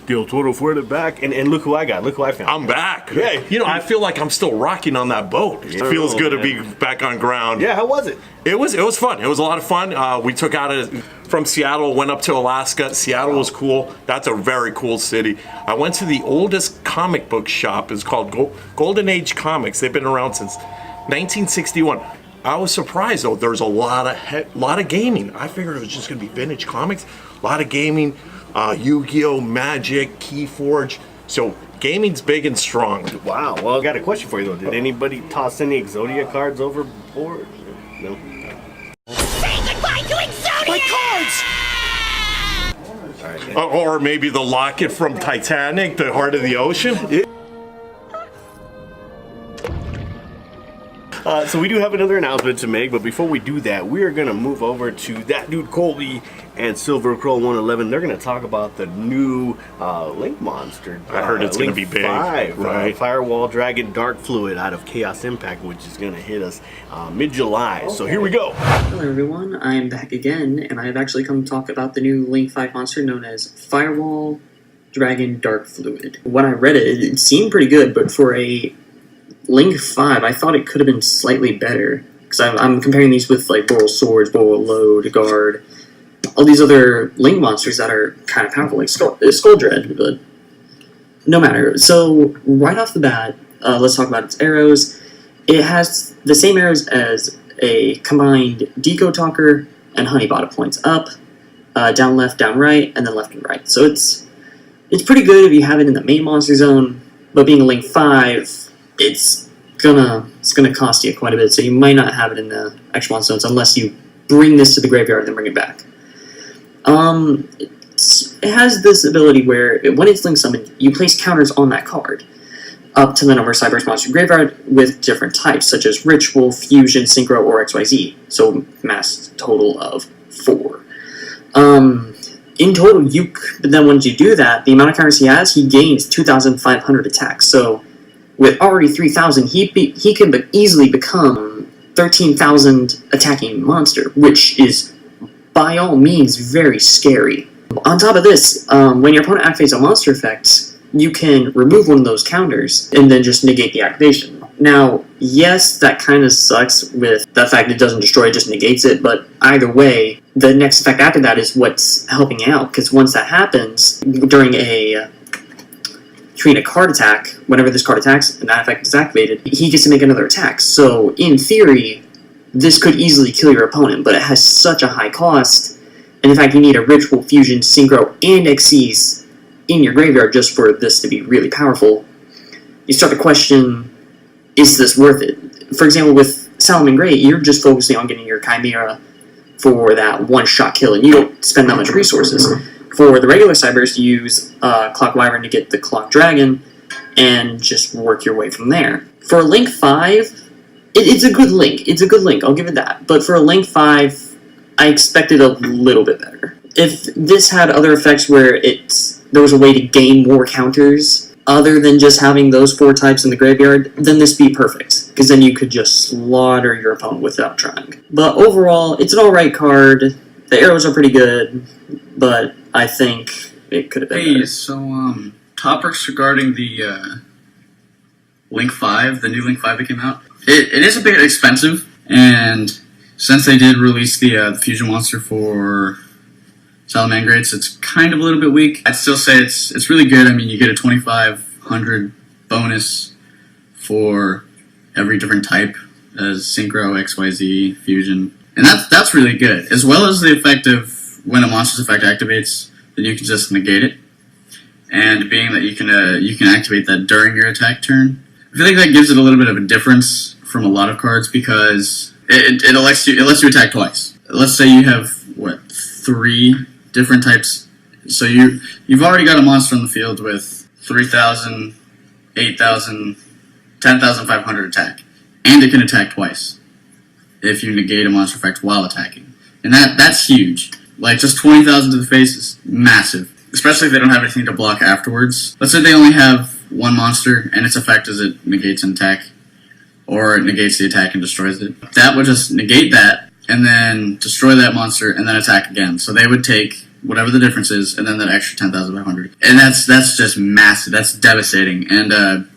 Del Toro fuerte back, and look who I got. Look who I found. I'm back. Yeah. You know, I feel like I'm still rocking on that boat. It feels good to be back on ground. Yeah, how was it? It was fun. It was a lot of fun. We took out from Seattle, went up to Alaska. Seattle was cool. That's a very cool city. I went to the oldest comic book shop. It's called Golden Age Comics. They've been around since 1961. I was surprised though. There's a lot of gaming. I figured it was just going to be vintage comics. A lot of gaming, Yu-Gi-Oh, Magic, Keyforge. So gaming's big and strong. Wow. Well, I got a question for you though. Did anybody toss any Exodia cards overboard? No. Say goodbye to Exodia! My cards! All right, Or maybe the locket from Titanic, the heart of the ocean. Yeah. So we do have another announcement to make, but before we do that, we are going to move over to ThatDudeColby and Silvercrow111. They're going to talk about the new Link Monster. I heard it's going to be big. 5, right? Firewall Dragon Dark Fluid out of Chaos Impact, which is going to hit us mid-July. Okay. So here we go. Hello everyone, I'm back again, and I have actually come to talk about the new Link 5 monster known as Firewall Dragon Dark Fluid. When I read it, it seemed pretty good, but for a Link 5, I thought it could have been slightly better, because I'm comparing these with like Boral Swords, Boral Load, Guard, all these other Link monsters that are kind of powerful, like Skull Dread, but no matter. So, right off the bat, let's talk about its arrows. It has the same arrows as a combined Deco Talker and Honeybottom points up, down left, down right, and then left and right. So it's pretty good if you have it in the main monster zone, but being a Link 5, it's gonna cost you quite a bit, so you might not have it in the actual monster zones unless you bring this to the graveyard and then bring it back. It has this ability where when it's Link summoned, you place counters on that card up to the number of Cyberse monster graveyard with different types, such as Ritual, Fusion, Synchro, or XYZ. So mass total of 4. In total, but then once you do that, the amount of counters he has, he gains 2,500 attacks. So with already 3,000, he can easily become 13,000 attacking monster, which is by all means very scary. On top of this, when your opponent activates a monster effect, you can remove one of those counters and then just negate the activation. Now, yes, that kind of sucks with the fact it doesn't destroy, it just negates it, but either way, the next effect after that is what's helping out, because once that happens, during a card attack, whenever this card attacks and that effect is activated, he gets to make another attack. So, in theory, this could easily kill your opponent, but it has such a high cost, and in fact, you need a Ritual, Fusion, Synchro, and Xyz in your graveyard just for this to be really powerful. You start to question, is this worth it? For example, with Salamangreat, you're just focusing on getting your Chimera for that one-shot kill, and you don't spend that much resources. For the regular Cyberse, you use Clock Wyvern to get the Clock Dragon, and just work your way from there. For Link 5, it's a good Link. It's a good Link, I'll give it that. But for a Link 5, I expected a little bit better. If this had other effects where there was a way to gain more counters, other than just having those 4 types in the graveyard, then this would be perfect, because then you could just slaughter your opponent without trying. But overall, it's an alright card. The arrows are pretty good, but I think it could have been better. Hey, so, topics regarding the, Link 5, the new Link 5 that came out. It is a bit expensive, and since they did release the Fusion Monster for Salamangreats, it's kind of a little bit weak. I'd still say it's really good. I mean, you get a 2,500 bonus for every different type, as Synchro, XYZ, Fusion. And that's really good, as well as the effect of when a monster's effect activates, then you can just negate it. And being that you can activate that during your attack turn, I feel like that gives it a little bit of a difference from a lot of cards, because it lets you attack twice. Let's say you have 3 different types. So you've already got a monster on the field with 3,000, 8,000, 10,500 attack, and it can attack twice if you negate a monster effect while attacking, and that's huge. Like, just 20,000 to the face is massive, especially if they don't have anything to block afterwards. Let's say they only have one monster, and its effect is it negates an attack, or it negates the attack and destroys it. That would just negate that, and then destroy that monster, and then attack again. So they would take whatever the difference is, and then that extra 10,500. And that's just massive. That's devastating. And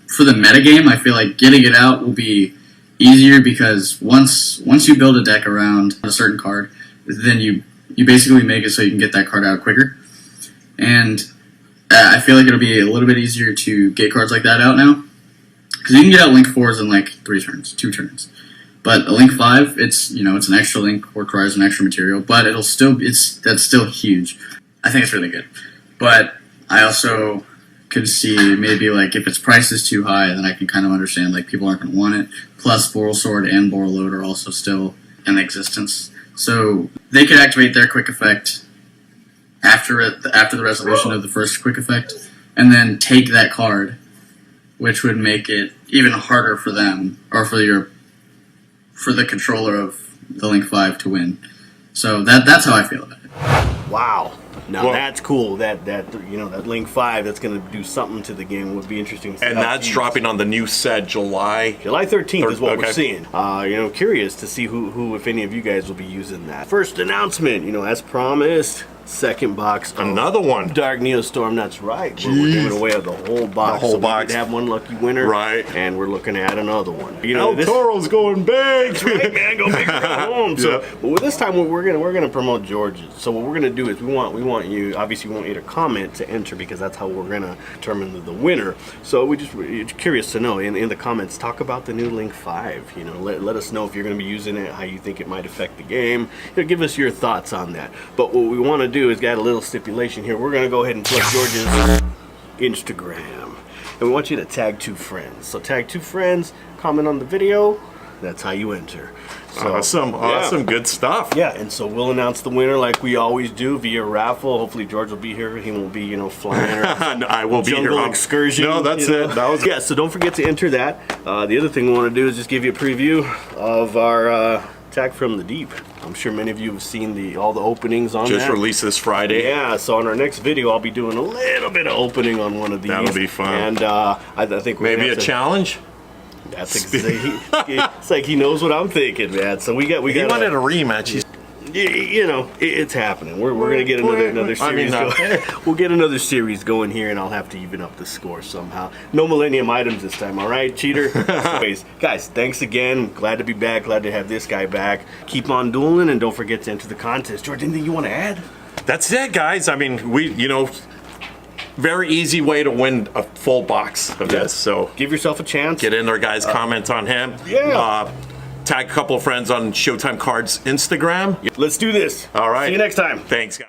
for the metagame, I feel like getting it out will be easier because once you build a deck around a certain card, then you basically make it so you can get that card out quicker. And I feel like it'll be a little bit easier to get cards like that out now, because you can get out Link 4s in like 2 turns. But a Link 5, it's an extra link, requires an extra material, but that's still huge. I think it's really good. But I also could see maybe like if its price is too high, then I can kind of understand like people aren't going to want it. Plus, Boral Sword and Boral Load are also still in existence, so they could activate their quick effect after the resolution of the first quick effect, and then take that card, which would make it even harder for them or for the controller of the Link 5 to win. So that's how I feel about it. Wow. Now that's cool. That Link 5 that's going to do something to the game would be interesting to see. And that's dropping on the new set July 13th is what we're seeing. Curious to see who, if any of you guys will be using that. First announcement, as promised. Second box. Another one. Dark Neostorm, that's right. We're giving away the whole box. The whole box. We have one lucky winner. Right. And we're looking at another one. El Toro's going big. That's right, man. Go big or go home. So, but this time we're gonna promote George's. So what we're gonna do is we want you, obviously we want you to comment to enter, because that's how we're gonna determine the winner. So we're curious to know in the comments, talk about the new Link 5. Let us know if you're gonna be using it, how you think it might affect the game. Give us your thoughts on that. But what we want to do is got a little stipulation here. We're gonna go ahead and plug George's Instagram, and we want you to tag 2 friends. So tag 2 friends, comment on the video. That's how you enter. So, awesome, good stuff. Yeah, and so we'll announce the winner like we always do via raffle. Hopefully George will be here. He won't be, flying around. I will be here. Jungle excursion. No, that's it. That was So don't forget to enter that. The other thing we want to do is just give you a preview of our Attack from the Deep. I'm sure many of you have seen all the openings on just that. released this Friday. Yeah, so on our next video, I'll be doing a little bit of opening on one of these. That'll be fun. And I think we're maybe a challenge. That's exactly. It's like he knows what I'm thinking, man. So we got. He wanted a rematch. It's happening. We're gonna get another series going. We'll get another series going here, and I'll have to even up the score somehow. No Millennium items this time, all right, cheater? Anyways, guys, thanks again. Glad to be back. Glad to have this guy back. Keep on dueling, and don't forget to enter the contest. George, anything you want to add? That's it, guys. I mean, very easy way to win a full box of this. So give yourself a chance. Get in there, guys. Comment on him. Yeah. Tag a couple of friends on Showtime Cards Instagram. Let's do this. All right. See you next time. Thanks, guys.